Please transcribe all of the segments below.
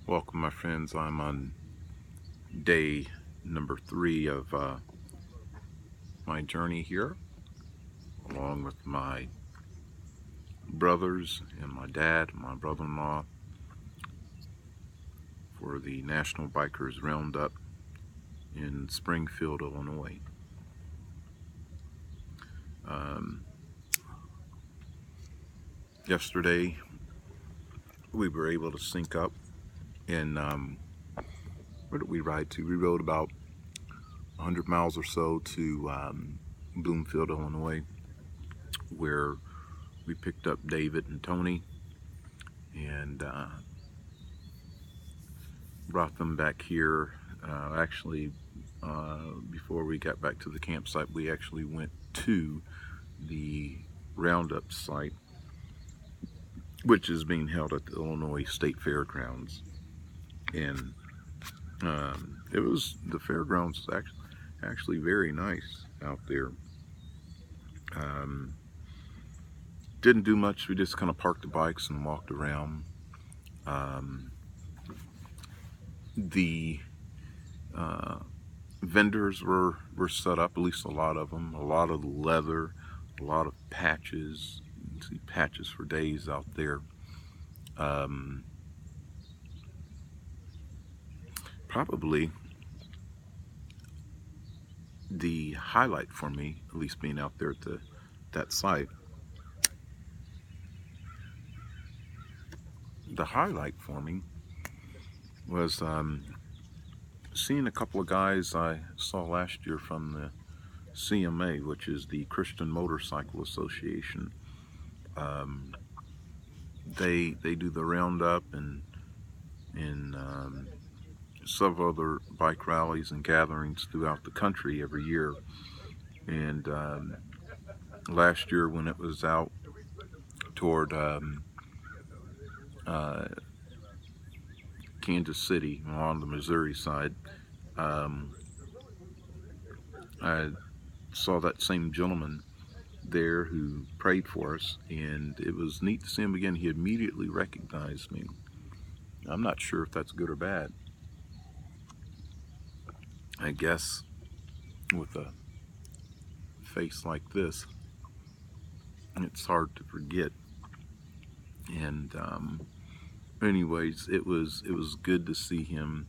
Welcome, my friends. I'm on day number 3 of my journey here, along with my brothers and my dad and my brother-in-law for the National Bikers Roundup in Springfield, Illinois. Yesterday, we were able to sync up, and where did we ride to? We rode about 100 miles or so to Bloomfield, Illinois, where we picked up David and Tony and brought them back here. Before we got back to the campsite, we actually went to the Roundup site, which is being held at the Illinois State Fairgrounds. And the fairgrounds was actually very nice out there. Didn't do much. We just kind of parked the bikes and walked around. The vendors were set up, at least a lot of them. A lot of leather, a lot of patches. You can see patches for days out there. Probably the highlight for me, at least being out there at that site, the highlight for me was seeing a couple of guys I saw last year from the CMA, which is the Christian Motorcycle Association. They do the roundup and several other bike rallies and gatherings throughout the country every year. And last year, when it was out toward Kansas City on the Missouri side, I saw that same gentleman there who prayed for us, and it was neat to see him again. He immediately recognized me. I'm not sure if that's good or bad. I guess with a face like this, it's hard to forget. And anyways, it was good to see him.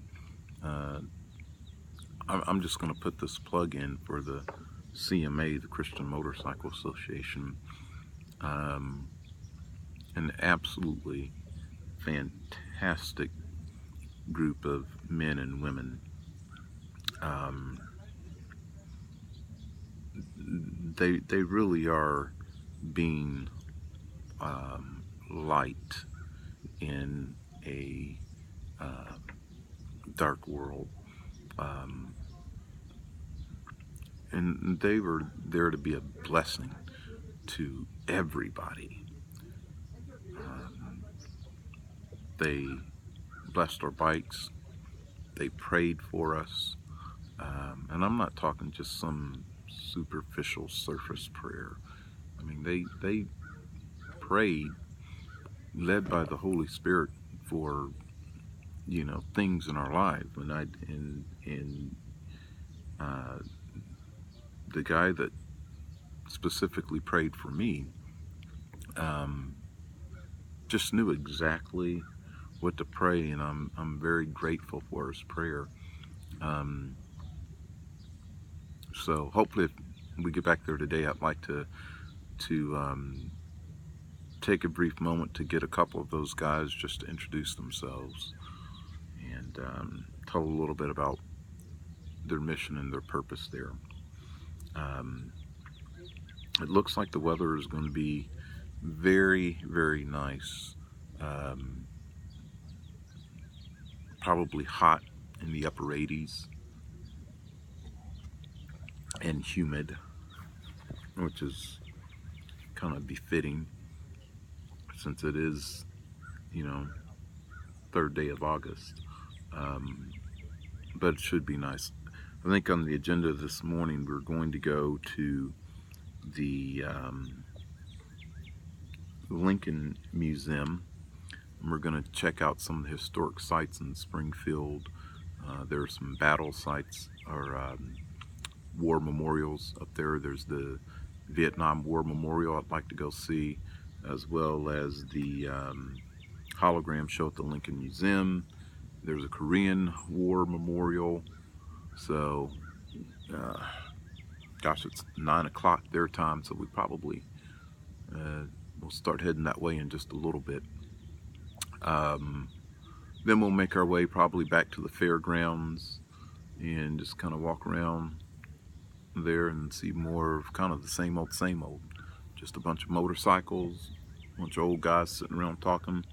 I'm just going to put this plug in for the CMA, the Christian Motorcycle Association. An absolutely fantastic group of men and women. They really are being light in a dark world. And they were there to be a blessing to everybody. They blessed our bikes. They prayed for us. And I'm not talking just some superficial surface prayer. I mean, they prayed, led by the Holy Spirit, for things in our lives. And the guy that specifically prayed for me just knew exactly what to pray, and I'm very grateful for his prayer. So hopefully, if we get back there today, I'd like to take a brief moment to get a couple of those guys just to introduce themselves and tell a little bit about their mission and their purpose there. It looks like the weather is going to be very, very nice. Probably hot in the upper 80s and humid, which is kind of befitting since it is, third day of August. But it should be nice. I think on the agenda this morning, we're going to go to the Lincoln Museum And we're going to check out some of the historic sites in Springfield. There are some battle sites or war memorials up there. There's the Vietnam War Memorial I'd like to go see, as well as the hologram show at the Lincoln Museum. There's a Korean War Memorial. So, gosh, it's 9 o'clock their time, so we probably we'll start heading that way in just a little bit. Then we'll make our way probably back to the fairgrounds and just kind of walk around there and see more of kind of the same old, same old. Just a bunch of motorcycles, a bunch of old guys sitting around talking.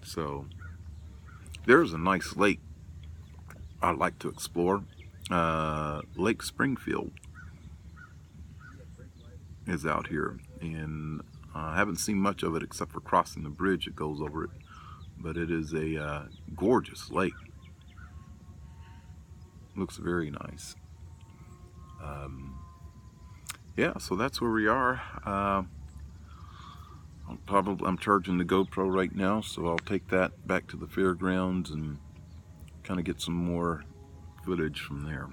So there's a nice lake I'd like to explore. Lake Springfield is out here, and I haven't seen much of it except for crossing the bridge that goes over it, but it is a gorgeous lake. Looks very nice. Yeah, so that's where we are. I'm charging the GoPro right now, so I'll take that back to the fairgrounds and kind of get some more footage from there.